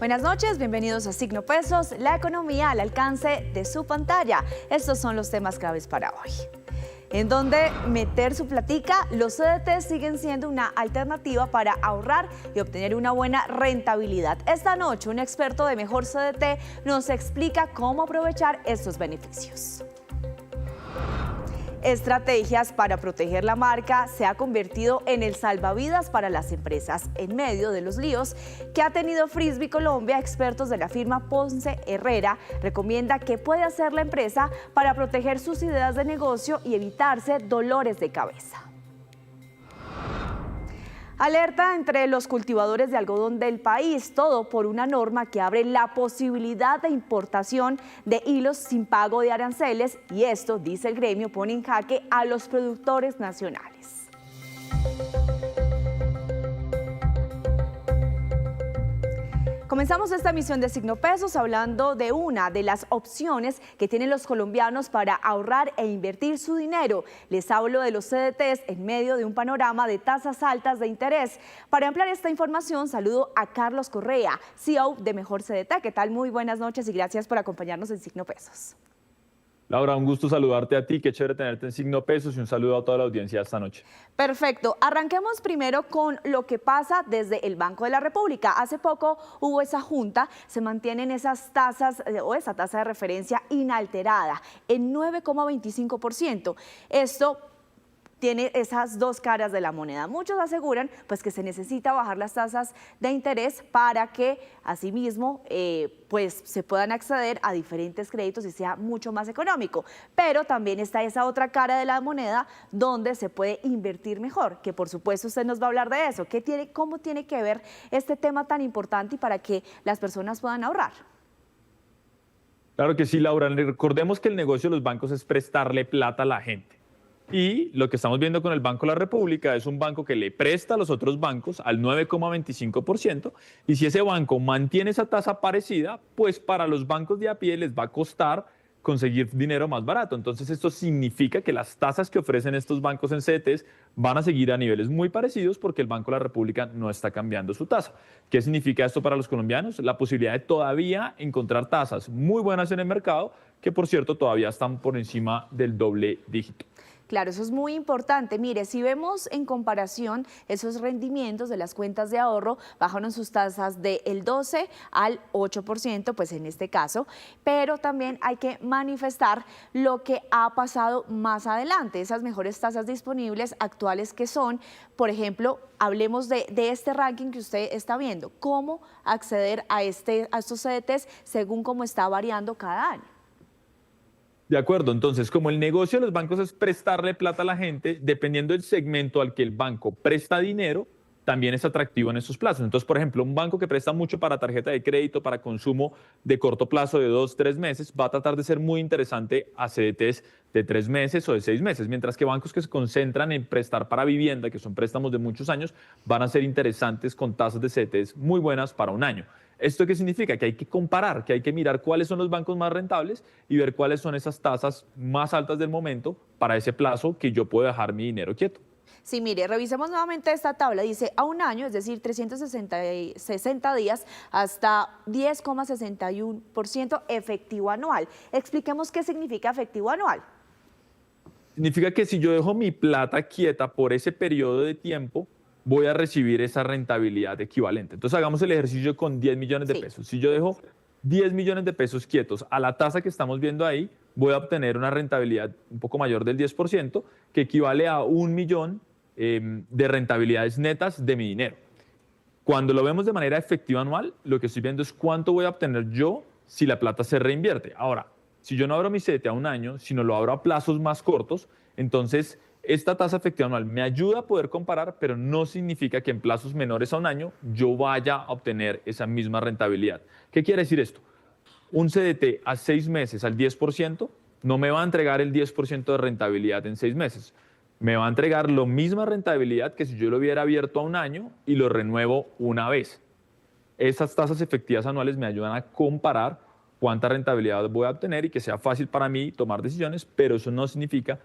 Buenas noches, bienvenidos a Signo Pesos, la economía al alcance de su pantalla. Estos son los temas claves para hoy. En donde meter su platica, los CDTs siguen siendo una alternativa para ahorrar y obtener una buena rentabilidad. Esta noche, un experto de Mejor CDT nos explica cómo aprovechar estos beneficios. Estrategias para proteger la marca se ha convertido en el salvavidas para las empresas. En medio de los líos que ha tenido Frisbee Colombia, expertos de la firma Ponce Herrera recomienda qué puede hacer la empresa para proteger sus ideas de negocio y evitarse dolores de cabeza. Alerta entre los cultivadores de algodón del país, todo por una norma que abre la posibilidad de importación de hilos sin pago de aranceles y esto, dice el gremio, pone en jaque a los productores nacionales. Comenzamos esta emisión de Signo Pesos hablando de una de las opciones que tienen los colombianos para ahorrar e invertir su dinero. Les hablo de los CDTs en medio de un panorama de tasas altas de interés. Para ampliar esta información, saludo a Carlos Correa, CEO de Mejor CDT. ¿Qué tal? Muy buenas noches y gracias por acompañarnos en Signo Pesos. Laura, un gusto saludarte a ti, qué chévere tenerte en Signo Pesos y un saludo a toda la audiencia esta noche. Perfecto, arranquemos primero con lo que pasa desde el Banco de la República. Hace poco hubo esa junta, se mantienen esas tasas o esa tasa de referencia inalterada en 9,25%. Esto tiene esas dos caras de la moneda. Muchos aseguran pues que se necesita bajar las tasas de interés para que asimismo pues se puedan acceder a diferentes créditos y sea mucho más económico. Pero también está esa otra cara de la moneda donde se puede invertir mejor, que por supuesto usted nos va a hablar de eso. ¿Cómo tiene que ver este tema tan importante y para que las personas puedan ahorrar? Claro que sí, Laura. Recordemos que el negocio de los bancos es prestarle plata a la gente. Y lo que estamos viendo con el Banco de la República es un banco que le presta a los otros bancos al 9,25%, y si ese banco mantiene esa tasa parecida, pues para los bancos de a pie les va a costar conseguir dinero más barato. Entonces esto significa que las tasas que ofrecen estos bancos en CDTs van a seguir a niveles muy parecidos porque el Banco de la República no está cambiando su tasa. ¿Qué significa esto para los colombianos? La posibilidad de todavía encontrar tasas muy buenas en el mercado, que por cierto todavía están por encima del doble dígito. Claro, eso es muy importante. Mire, si vemos en comparación esos rendimientos de las cuentas de ahorro, bajaron sus tasas del 12 al 8%, pues en este caso, pero también hay que manifestar lo que ha pasado más adelante, esas mejores tasas disponibles actuales que son, por ejemplo, hablemos de este ranking que usted está viendo, cómo acceder a estos CDTs según cómo está variando cada año. De acuerdo, entonces, como el negocio de los bancos es prestarle plata a la gente, dependiendo del segmento al que el banco presta dinero, también es atractivo en esos plazos. Entonces, por ejemplo, un banco que presta mucho para tarjeta de crédito, para consumo de corto plazo de 2, 3 meses, va a tratar de ser muy interesante a CDTs de 3 meses o de 6 meses, mientras que bancos que se concentran en prestar para vivienda, que son préstamos de muchos años, van a ser interesantes con tasas de CDTs muy buenas para un año. ¿Esto qué significa? Que hay que comparar, que hay que mirar cuáles son los bancos más rentables y ver cuáles son esas tasas más altas del momento para ese plazo que yo puedo dejar mi dinero quieto. Sí, mire, revisemos nuevamente esta tabla. Dice a un año, es decir, 360 días hasta 10,61% efectivo anual. Expliquemos qué significa efectivo anual. Significa que si yo dejo mi plata quieta por ese periodo de tiempo, voy a recibir esa rentabilidad equivalente. Entonces hagamos el ejercicio con 10 millones de pesos. Si yo dejo 10 millones de pesos quietos a la tasa que estamos viendo ahí, voy a obtener una rentabilidad un poco mayor del 10%, que equivale a 1 millón de rentabilidades netas de mi dinero. Cuando lo vemos de manera efectiva anual, lo que estoy viendo es cuánto voy a obtener yo si la plata se reinvierte. Ahora, si yo no abro mi CDT a un año, sino lo abro a plazos más cortos, entonces esta tasa efectiva anual me ayuda a poder comparar, pero no significa que en plazos menores a un año yo vaya a obtener esa misma rentabilidad. ¿Qué quiere decir esto? Un CDT a 6 meses al 10% no me va a entregar el 10% de rentabilidad en 6 meses. Me va a entregar la misma rentabilidad que si yo lo hubiera abierto a un año y lo renuevo una vez. Esas tasas efectivas anuales me ayudan a comparar cuánta rentabilidad voy a obtener y que sea fácil para mí tomar decisiones, pero eso no significa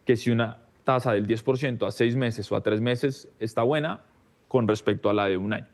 que si una tasa del 10% a 6 meses o a 3 meses está buena con respecto a la de un año.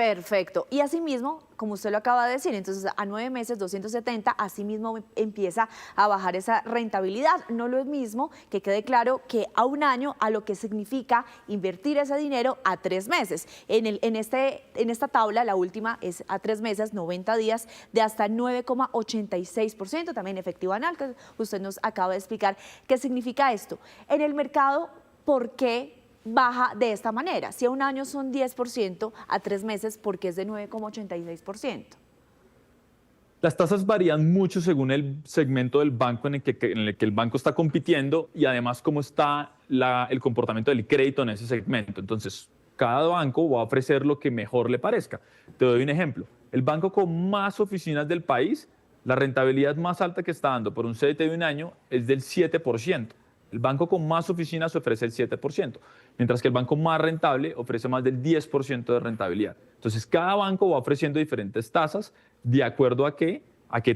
Perfecto. Y asimismo, como usted lo acaba de decir, entonces a 9 meses 270, asimismo empieza a bajar esa rentabilidad. No lo es mismo, que quede claro, que a un año, a lo que significa invertir ese dinero a 3 meses. En esta tabla, la última es a 3 meses, 90 días, de hasta 9,86%, también efectivo anual, que usted nos acaba de explicar qué significa esto. En el mercado, ¿por qué baja de esta manera? Si a un año son 10%, a 3 meses, ¿por qué es de 9,86%? Las tasas varían mucho según el segmento del banco en el que el banco está compitiendo y además cómo está el comportamiento del crédito en ese segmento. Entonces, cada banco va a ofrecer lo que mejor le parezca. Te doy un ejemplo. El banco con más oficinas del país, la rentabilidad más alta que está dando por un CDT de un año es del 7%. El banco con más oficinas ofrece el 7%, mientras que el banco más rentable ofrece más del 10% de rentabilidad. Entonces, cada banco va ofreciendo diferentes tasas de acuerdo a qué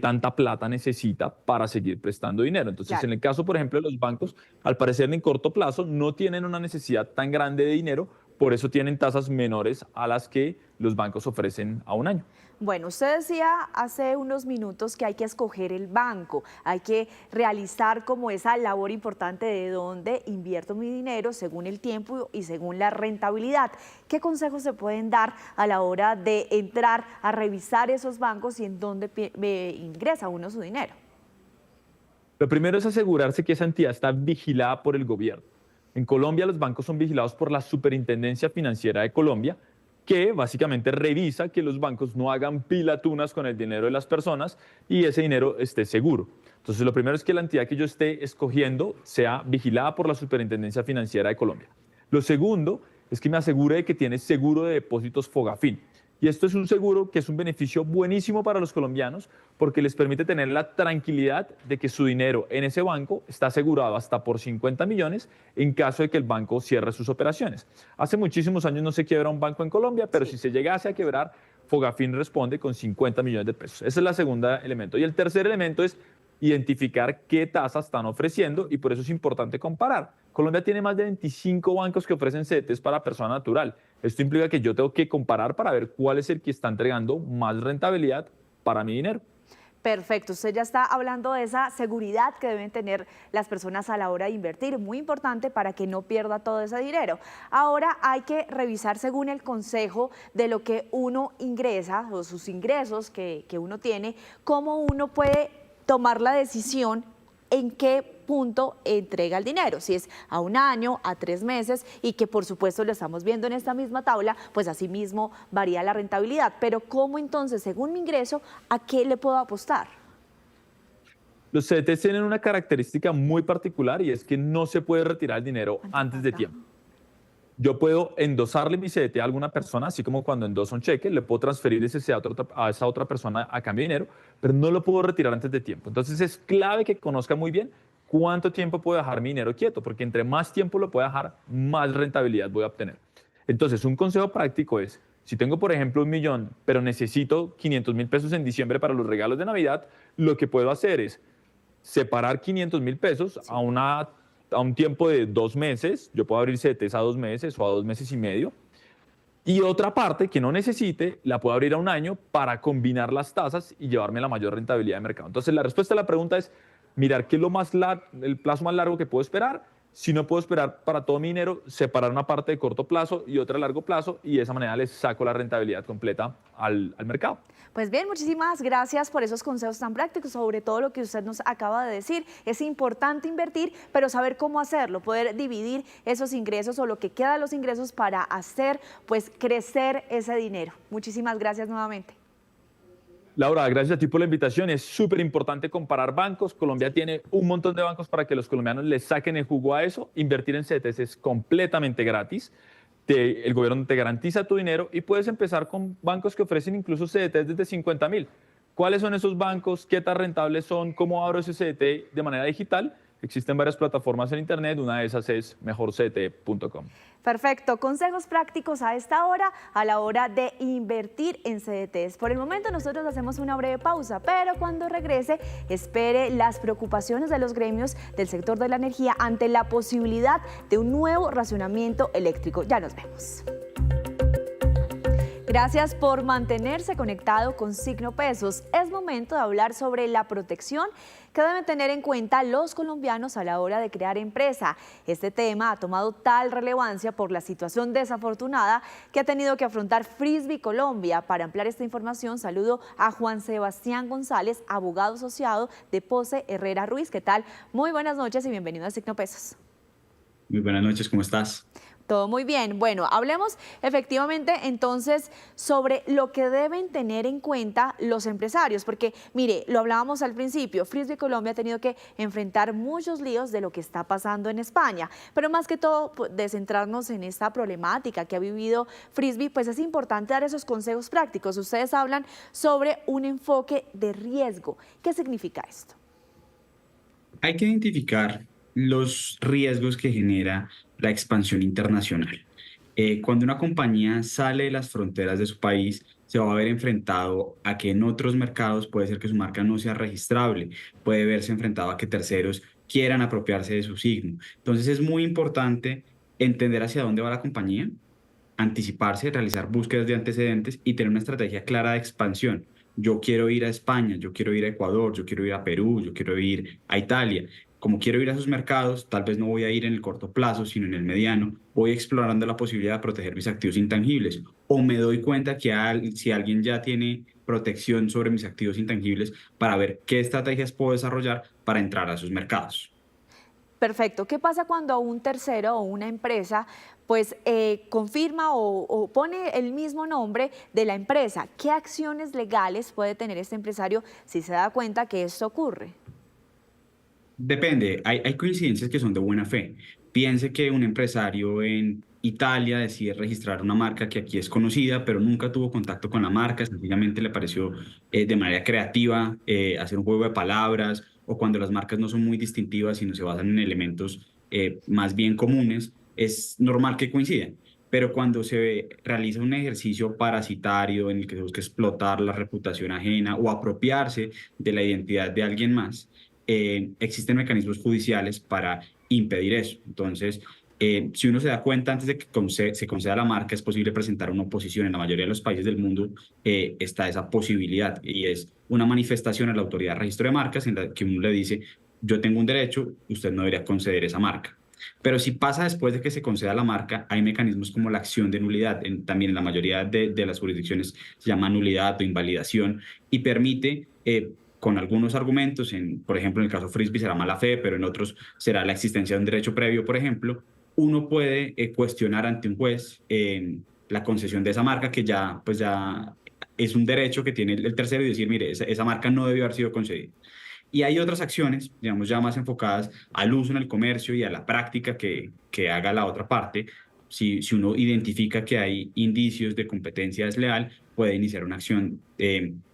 tanta plata necesita para seguir prestando dinero. Entonces, Claro. en el caso, por ejemplo, de los bancos, al parecer en corto plazo no tienen una necesidad tan grande de dinero, por eso tienen tasas menores a las que los bancos ofrecen a un año. Bueno, usted decía hace unos minutos que hay que escoger el banco, hay que realizar como esa labor importante de dónde invierto mi dinero según el tiempo y según la rentabilidad. ¿Qué consejos se pueden dar a la hora de entrar a revisar esos bancos y en dónde ingresa uno su dinero? Lo primero es asegurarse que esa entidad está vigilada por el gobierno. En Colombia los bancos son vigilados por la Superintendencia Financiera de Colombia, que básicamente revisa que los bancos no hagan pilatunas con el dinero de las personas y ese dinero esté seguro. Entonces, lo primero es que la entidad que yo esté escogiendo sea vigilada por la Superintendencia Financiera de Colombia. Lo segundo es que me asegure de que tiene seguro de depósitos Fogafín. Y esto es un seguro que es un beneficio buenísimo para los colombianos porque les permite tener la tranquilidad de que su dinero en ese banco está asegurado hasta por 50 millones en caso de que el banco cierre sus operaciones. Hace muchísimos años no se quiebra un banco en Colombia, pero si se llegase a quebrar, Fogafín responde con 50 millones de pesos. Ese es el segundo elemento. Y el tercer elemento es identificar qué tasas están ofreciendo y por eso es importante comparar. Colombia tiene más de 25 bancos que ofrecen CDTs para persona natural. Esto implica que yo tengo que comparar para ver cuál es el que está entregando más rentabilidad para mi dinero. Perfecto, usted ya está hablando de esa seguridad que deben tener las personas a la hora de invertir, muy importante para que no pierda todo ese dinero. Ahora hay que revisar según el consejo de lo que uno ingresa o sus ingresos que uno tiene, cómo uno puede tomar la decisión en qué punto entrega el dinero, si es a un año, a 3 meses y que por supuesto lo estamos viendo en esta misma tabla, pues asimismo varía la rentabilidad. Pero ¿cómo entonces, según mi ingreso, a qué le puedo apostar? Los CDTs tienen una característica muy particular y es que no se puede retirar el dinero antes de tiempo. Yo puedo endosarle mi CDT a alguna persona, así como cuando endoso un cheque, le puedo transferir ese CDT a esa otra persona a cambio de dinero, pero no lo puedo retirar antes de tiempo. Entonces es clave que conozca muy bien cuánto tiempo puedo dejar mi dinero quieto, porque entre más tiempo lo pueda dejar, más rentabilidad voy a obtener. Entonces, un consejo práctico es, si tengo, por ejemplo, 1 millón, pero necesito 500.000 pesos en diciembre para los regalos de Navidad, lo que puedo hacer es separar 500.000 pesos a un tiempo de 2 meses, yo puedo abrir CDTs a 2 meses o a 2 meses y medio, y otra parte que no necesite la puedo abrir a un año para combinar las tasas y llevarme la mayor rentabilidad de mercado. Entonces, la respuesta a la pregunta es mirar qué es el plazo más largo que puedo esperar. Si no puedo esperar para todo mi dinero, separar una parte de corto plazo y otra de largo plazo y de esa manera les saco la rentabilidad completa al mercado. Pues bien, muchísimas gracias por esos consejos tan prácticos, sobre todo lo que usted nos acaba de decir. Es importante invertir, pero saber cómo hacerlo, poder dividir esos ingresos o lo que queda de los ingresos para hacer pues crecer ese dinero. Muchísimas gracias nuevamente. Laura, gracias a ti por la invitación. Es súper importante comparar bancos. Colombia tiene un montón de bancos para que los colombianos les saquen el jugo a eso. Invertir en CDTs es completamente gratis. El gobierno te garantiza tu dinero y puedes empezar con bancos que ofrecen incluso CDTs desde 50.000. ¿Cuáles son esos bancos? ¿Qué tan rentables son? ¿Cómo abro ese CDT de manera digital? Existen varias plataformas en internet, una de esas es mejorcdt.com. Perfecto, consejos prácticos a esta hora, a la hora de invertir en CDTs. Por el momento nosotros hacemos una breve pausa, pero cuando regrese, espere las preocupaciones de los gremios del sector de la energía ante la posibilidad de un nuevo racionamiento eléctrico. Ya nos vemos. Gracias por mantenerse conectado con Signo Pesos. Es momento de hablar sobre la protección que deben tener en cuenta los colombianos a la hora de crear empresa. Este tema ha tomado tal relevancia por la situación desafortunada que ha tenido que afrontar Frisbee Colombia. Para ampliar esta información, saludo a Juan Sebastián González, abogado asociado de Pose Herrera Ruiz. ¿Qué tal? Muy buenas noches y bienvenido a Signo Pesos. Muy buenas noches, ¿cómo estás? Todo muy bien. Bueno, hablemos efectivamente entonces sobre lo que deben tener en cuenta los empresarios, porque mire, lo hablábamos al principio, Frisbee Colombia ha tenido que enfrentar muchos líos de lo que está pasando en España, pero más que todo de centrarnos en esta problemática que ha vivido Frisbee, pues es importante dar esos consejos prácticos. Ustedes hablan sobre un enfoque de riesgo. ¿Qué significa esto? Hay que identificar los riesgos que genera la expansión internacional. Cuando una compañía sale de las fronteras de su país, se va a ver enfrentado a que en otros mercados puede ser que su marca no sea registrable, puede verse enfrentado a que terceros quieran apropiarse de su signo. Entonces es muy importante entender hacia dónde va la compañía, anticiparse, realizar búsquedas de antecedentes y tener una estrategia clara de expansión. Yo quiero ir a España, yo quiero ir a Ecuador, yo quiero ir a Perú, yo quiero ir a Italia. Como quiero ir a esos mercados, tal vez no voy a ir en el corto plazo, sino en el mediano. Voy explorando la posibilidad de proteger mis activos intangibles. O me doy cuenta que si alguien ya tiene protección sobre mis activos intangibles para ver qué estrategias puedo desarrollar para entrar a esos mercados. Perfecto. ¿Qué pasa cuando un tercero o una empresa pues confirma o pone el mismo nombre de la empresa? ¿Qué acciones legales puede tener este empresario si se da cuenta que esto ocurre? Depende, hay coincidencias que son de buena fe. Piense que un empresario en Italia decide registrar una marca que aquí es conocida, pero nunca tuvo contacto con la marca, sencillamente le pareció de manera creativa hacer un juego de palabras, o cuando las marcas no son muy distintivas, sino se basan en elementos más bien comunes, es normal que coincidan. Pero cuando se realiza un ejercicio parasitario en el que se busca explotar la reputación ajena o apropiarse de la identidad de alguien más, existen mecanismos judiciales para impedir eso. Entonces, si uno se da cuenta antes de que se conceda la marca, es posible presentar una oposición. En la mayoría de los países del mundo está esa posibilidad y es una manifestación a la autoridad de registro de marcas en la que uno le dice, yo tengo un derecho, usted no debería conceder esa marca. Pero si pasa después de que se conceda la marca, hay mecanismos como la acción de nulidad. También en la mayoría de las jurisdicciones se llama nulidad o invalidación y permite con algunos argumentos, por ejemplo, en el caso Frisbee será mala fe, pero en otros será la existencia de un derecho previo, por ejemplo, uno puede cuestionar ante un juez la concesión de esa marca, que pues ya es un derecho que tiene el tercero y decir, mire, esa marca no debió haber sido concedida. Y hay otras acciones, digamos, ya más enfocadas al uso en el comercio y a la práctica que haga la otra parte. Si uno identifica que hay indicios de competencia desleal, puede iniciar una acción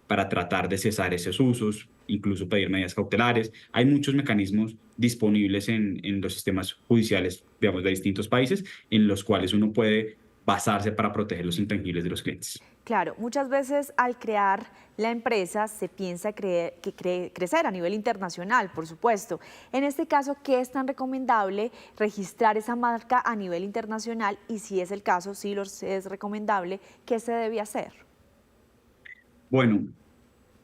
para tratar de cesar esos usos, incluso pedir medidas cautelares. Hay muchos mecanismos disponibles en los sistemas judiciales, digamos, de distintos países, en los cuales uno puede basarse para proteger los intangibles de los clientes. Claro, muchas veces al crear la empresa se piensa crecer a nivel internacional, por supuesto. En este caso, ¿qué es tan recomendable registrar esa marca a nivel internacional? Y si es el caso, si es recomendable, ¿qué se debe hacer? Bueno,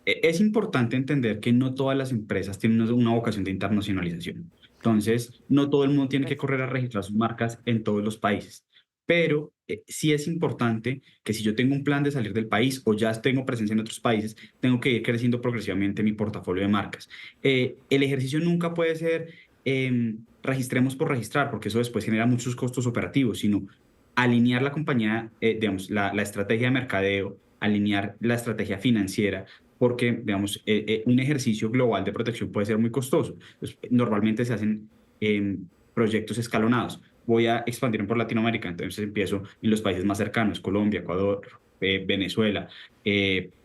es importante entender que no todas las empresas tienen una vocación de internacionalización. Entonces, no todo el mundo tiene que correr a registrar sus marcas en todos los países. Pero sí es importante que si yo tengo un plan de salir del país o ya tengo presencia en otros países, tengo que ir creciendo progresivamente mi portafolio de marcas. El ejercicio nunca puede ser registremos por registrar, porque eso después genera muchos costos operativos, sino alinear la compañía, digamos, la estrategia de mercadeo, alinear la estrategia financiera, porque, digamos, un ejercicio global de protección puede ser muy costoso. Entonces, normalmente se hacen proyectos escalonados. Voy a expandirme por Latinoamérica, entonces empiezo en los países más cercanos, Colombia, Ecuador, Venezuela,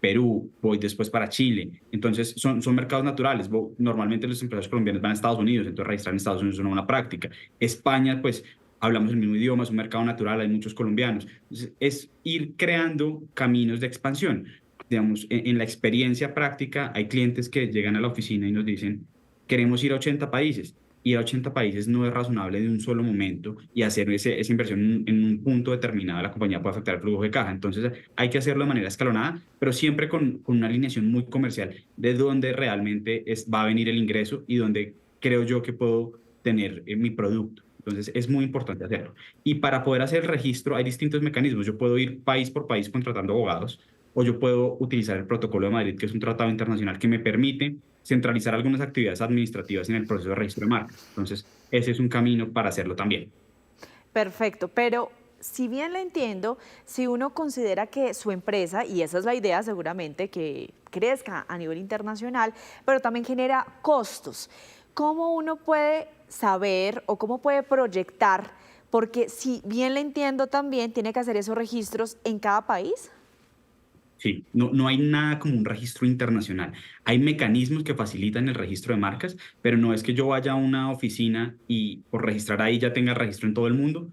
Perú, voy después para Chile. Entonces, son mercados naturales. Normalmente los empresarios colombianos van a Estados Unidos, entonces registrar en Estados Unidos es una buena práctica. España, pues, hablamos el mismo idioma, es un mercado natural, hay muchos colombianos. Entonces, es ir creando caminos de expansión. Digamos, en la experiencia práctica hay clientes que llegan a la oficina y nos dicen, queremos ir a 80 países. ir a 80 países no es razonable de un solo momento y hacer esa inversión en un punto determinado de la compañía puede afectar el flujo de caja. Entonces hay que hacerlo de manera escalonada, pero siempre con una alineación muy comercial de dónde realmente va a venir el ingreso y dónde creo yo que puedo tener mi producto. Entonces es muy importante hacerlo. Y para poder hacer el registro hay distintos mecanismos. Yo puedo ir país por país contratando abogados, o yo puedo utilizar el Protocolo de Madrid, que es un tratado internacional que me permite centralizar algunas actividades administrativas en el proceso de registro de marcas. Entonces, ese es un camino para hacerlo también. Perfecto, pero si bien le entiendo, si uno considera que su empresa, y esa es la idea seguramente, que crezca a nivel internacional, pero también genera costos, ¿cómo uno puede saber o cómo puede proyectar? Porque si bien le entiendo también, tiene que hacer esos registros en cada país. Sí, no hay nada como un registro internacional. Hay mecanismos que facilitan el registro de marcas, pero no es que yo vaya a una oficina y por registrar ahí ya tenga registro en todo el mundo,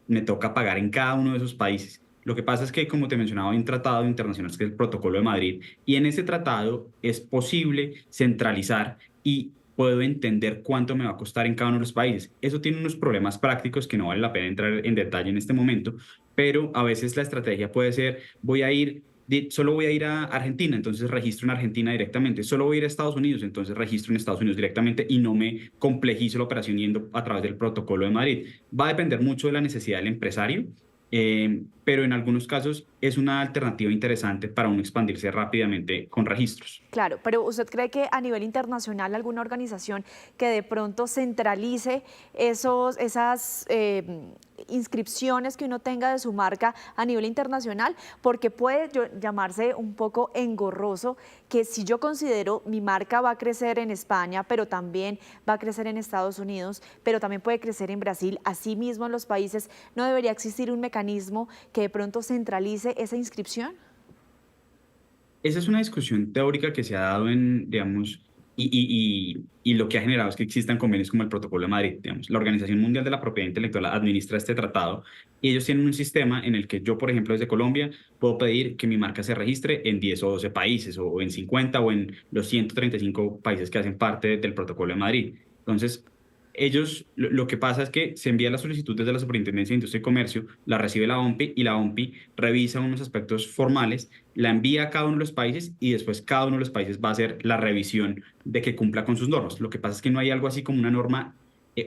me toca pagar en cada uno de esos países. Lo que pasa es que, como te mencionaba, hay un tratado internacional que es el Protocolo de Madrid, y en ese tratado es posible centralizar y puedo entender cuánto me va a costar en cada uno de los países. Eso tiene unos problemas prácticos que no vale la pena entrar en detalle en este momento, pero a veces la estrategia puede ser, solo voy a ir a Argentina, entonces registro en Argentina directamente. Solo voy a ir a Estados Unidos, entonces registro en Estados Unidos directamente y no me complejizo la operación yendo a través del Protocolo de Madrid. Va a depender mucho de la necesidad del empresario, pero en algunos casos es una alternativa interesante para uno expandirse rápidamente con registros. Claro, pero ¿usted cree que a nivel internacional alguna organización que de pronto centralice esas inscripciones que uno tenga de su marca a nivel internacional? Porque puede llamarse un poco engorroso que si yo considero mi marca va a crecer en España, pero también va a crecer en Estados Unidos, pero también puede crecer en Brasil, así mismo en los países, ¿no debería existir un mecanismo que de pronto centralice esa inscripción? Esa es una discusión teórica que se ha dado digamos, y lo que ha generado es que existan convenios como el Protocolo de Madrid, digamos. La Organización Mundial de la Propiedad Intelectual administra este tratado y ellos tienen un sistema en el que yo, por ejemplo, desde Colombia, puedo pedir que mi marca se registre en 10 o 12 países, o en 50 o en los 135 países que hacen parte del Protocolo de Madrid. Entonces, lo que pasa es que se envía la solicitud desde la Superintendencia de Industria y Comercio, la recibe la OMPI y la OMPI revisa unos aspectos formales, la envía a cada uno de los países y después cada uno de los países va a hacer la revisión de que cumpla con sus normas. Lo que pasa es que no hay algo así como una norma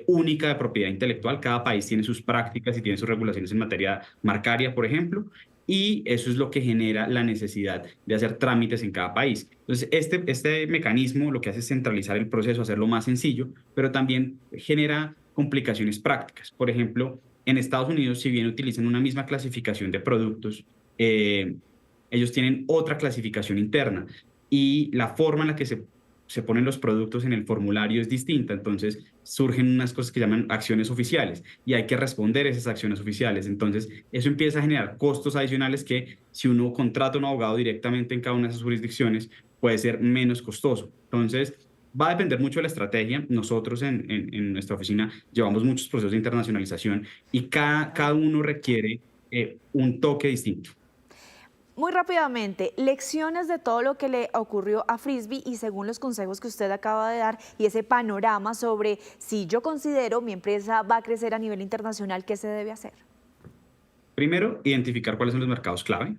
única de propiedad intelectual. Cada país tiene sus prácticas y tiene sus regulaciones en materia marcaria, por ejemplo, y eso es lo que genera la necesidad de hacer trámites en cada país. Entonces, este mecanismo lo que hace es centralizar el proceso, hacerlo más sencillo, pero también genera complicaciones prácticas. Por ejemplo, en Estados Unidos, si bien utilizan una misma clasificación de productos, ellos tienen otra clasificación interna y la forma en la que se ponen los productos en el formulario es distinta. Entonces surgen unas cosas que llaman acciones oficiales y hay que responder esas acciones oficiales. Entonces eso empieza a generar costos adicionales que, si uno contrata a un abogado directamente en cada una de esas jurisdicciones, puede ser menos costoso. Entonces va a depender mucho de la estrategia. Nosotros en nuestra oficina llevamos muchos procesos de internacionalización y cada uno requiere un toque distinto. Muy rápidamente, lecciones de todo lo que le ocurrió a Frisbee y según los consejos que usted acaba de dar y ese panorama sobre si yo considero mi empresa va a crecer a nivel internacional, ¿qué se debe hacer? Primero, identificar cuáles son los mercados clave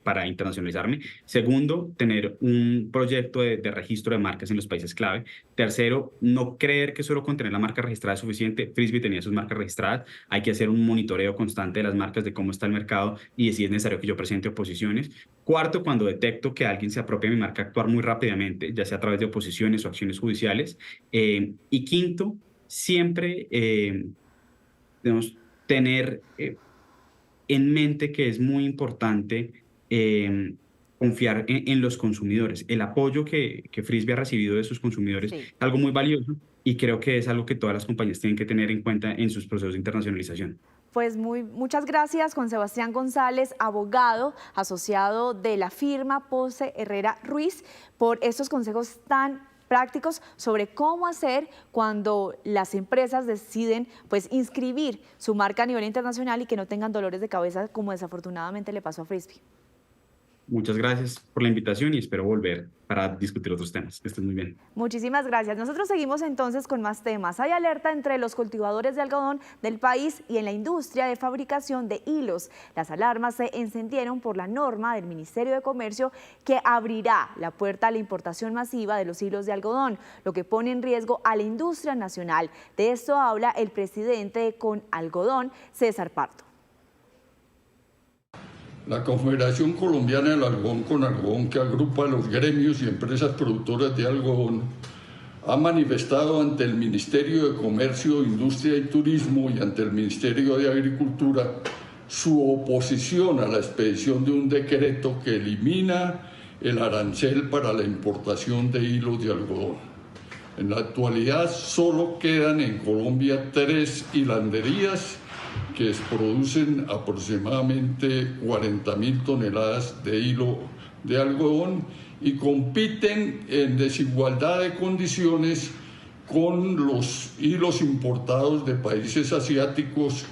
para internacionalizarme. Segundo, tener un proyecto de registro de marcas en los países clave. Tercero, no creer que solo con tener la marca registrada es suficiente. Frisbee tenía sus marcas registradas. Hay que hacer un monitoreo constante de las marcas, de cómo está el mercado y de si es necesario que yo presente oposiciones. Cuarto, cuando detecto que alguien se apropia de mi marca, actuar muy rápidamente, ya sea a través de oposiciones o acciones judiciales. Y quinto, siempre debemos tener en mente que es muy importante confiar en los consumidores. El apoyo que Frisbee ha recibido de sus consumidores es Sí. algo muy valioso y creo que es algo que todas las compañías tienen que tener en cuenta en sus procesos de internacionalización. Pues muchas gracias, Juan Sebastián González, abogado asociado de la firma Pose Herrera Ruiz, por estos consejos tan prácticos sobre cómo hacer cuando las empresas deciden pues inscribir su marca a nivel internacional y que no tengan dolores de cabeza como desafortunadamente le pasó a Frisbee. Muchas gracias por la invitación y espero volver para discutir otros temas. Que estén muy bien. Muchísimas gracias. Nosotros seguimos entonces con más temas. Hay alerta entre los cultivadores de algodón del país y en la industria de fabricación de hilos. Las alarmas se encendieron por la norma del Ministerio de Comercio que abrirá la puerta a la importación masiva de los hilos de algodón, lo que pone en riesgo a la industria nacional. De esto habla el presidente de Conalgodón, César Pardo. La Confederación Colombiana del Algodón, Conalgodón, que agrupa a los gremios y empresas productoras de algodón, ha manifestado ante el Ministerio de Comercio, Industria y Turismo y ante el Ministerio de Agricultura su oposición a la expedición de un decreto que elimina el arancel para la importación de hilos de algodón. En la actualidad solo quedan en Colombia 3 hilanderías que producen aproximadamente 40.000 toneladas de hilo de algodón y compiten en desigualdad de condiciones con los hilos importados de países asiáticos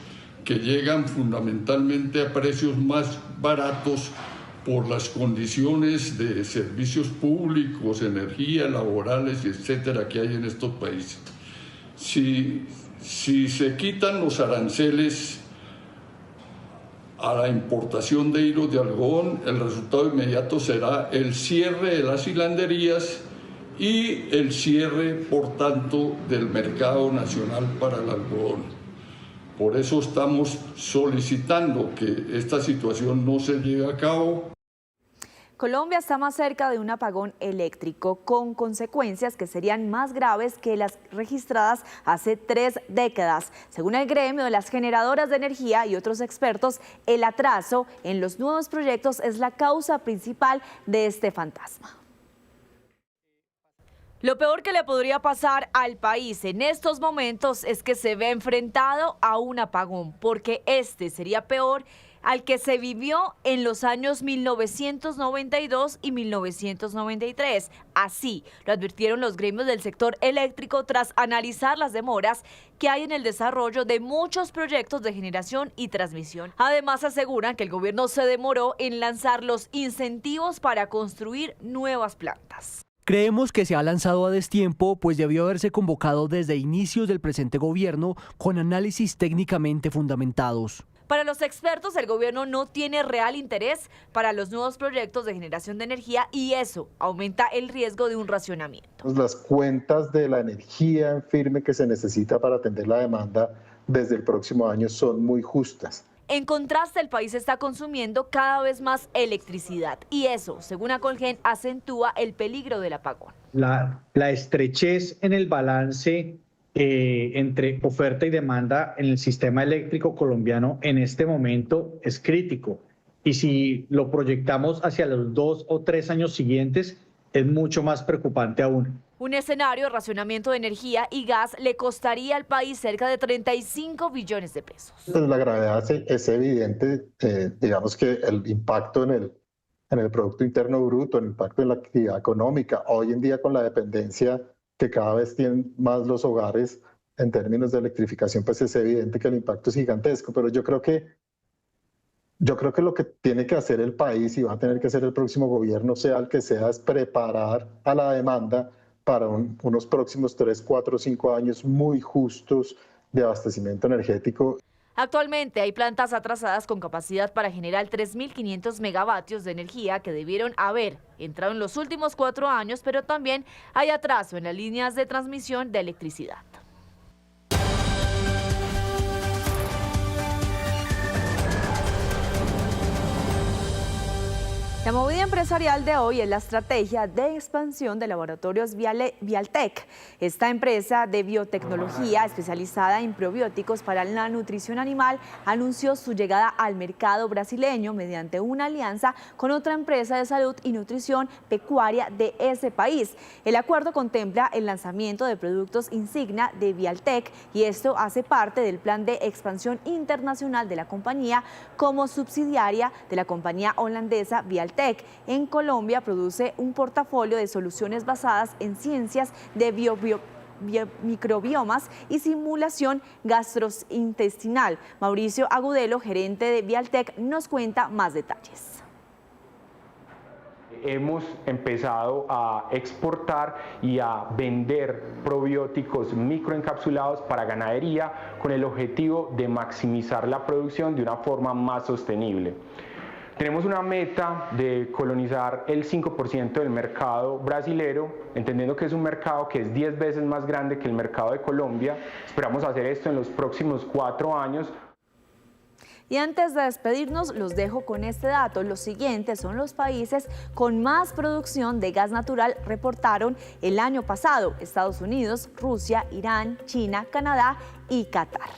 que llegan fundamentalmente a precios más baratos por las condiciones de servicios públicos, energía, laborales, etcétera, que hay en estos países. Si se quitan los aranceles a la importación de hilos de algodón, el resultado inmediato será el cierre de las hilanderías y el cierre, por tanto, del mercado nacional para el algodón. Por eso estamos solicitando que esta situación no se lleve a cabo. Colombia está más cerca de un apagón eléctrico con consecuencias que serían más graves que las registradas hace 3 décadas. Según el gremio de las generadoras de energía y otros expertos, el atraso en los nuevos proyectos es la causa principal de este fantasma. Lo peor que le podría pasar al país en estos momentos es que se ve enfrentado a un apagón, porque este sería peor al que se vivió en los años 1992 y 1993. Así lo advirtieron los gremios del sector eléctrico tras analizar las demoras que hay en el desarrollo de muchos proyectos de generación y transmisión. Además, aseguran que el gobierno se demoró en lanzar los incentivos para construir nuevas plantas. Creemos que se ha lanzado a destiempo, pues debió haberse convocado desde inicios del presente gobierno con análisis técnicamente fundamentados. Para los expertos, el gobierno no tiene real interés para los nuevos proyectos de generación de energía y eso aumenta el riesgo de un racionamiento. Las cuentas de la energía en firme que se necesita para atender la demanda desde el próximo año son muy justas. En contraste, el país está consumiendo cada vez más electricidad y eso, según Acolgen, acentúa el peligro del apagón. La estrechez en el balance entre oferta y demanda en el sistema eléctrico colombiano en este momento es crítico. Y si lo proyectamos hacia los 2 o 3 años siguientes, es mucho más preocupante aún. Un escenario de racionamiento de energía y gas le costaría al país cerca de 35 billones de pesos. Pues la gravedad es evidente, digamos que el impacto en el Producto Interno Bruto, el impacto en la actividad económica, hoy en día con la dependencia que cada vez tienen más los hogares en términos de electrificación, pues es evidente que el impacto es gigantesco, pero yo creo que lo que tiene que hacer el país y va a tener que hacer el próximo gobierno, sea el que sea, es preparar a la demanda para unos próximos 3, 4, 5 años muy justos de abastecimiento energético. Actualmente hay plantas atrasadas con capacidad para generar 3.500 megavatios de energía que debieron haber entrado en los últimos 4 años, pero también hay atraso en las líneas de transmisión de electricidad. La movida empresarial de hoy es la estrategia de expansión de Laboratorios Vialtec. Esta empresa de biotecnología especializada en probióticos para la nutrición animal anunció su llegada al mercado brasileño mediante una alianza con otra empresa de salud y nutrición pecuaria de ese país. El acuerdo contempla el lanzamiento de productos insignia de Vialtec y esto hace parte del plan de expansión internacional de la compañía como subsidiaria de la compañía holandesa Vialtec. En Colombia produce un portafolio de soluciones basadas en ciencias de microbiomas y simulación gastrointestinal. Mauricio Agudelo, gerente de Vialtec, nos cuenta más detalles. hemos empezado a exportar y a vender probióticos microencapsulados para ganadería con el objetivo de maximizar la producción de una forma más sostenible. Tenemos una meta de colonizar el 5% del mercado brasilero, entendiendo que es un mercado que es 10 veces más grande que el mercado de Colombia. Esperamos hacer esto en los próximos 4 años. Y antes de despedirnos, los dejo con este dato. Los siguientes son los países con más producción de gas natural reportaron el año pasado: Estados Unidos, Rusia, Irán, China, Canadá y Qatar.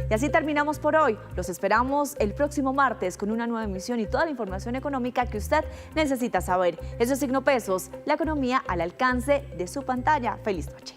Y así terminamos por hoy. Los esperamos el próximo martes con una nueva emisión y toda la información económica que usted necesita saber. Eso es Signo Pesos, la economía al alcance de su pantalla. Feliz noche.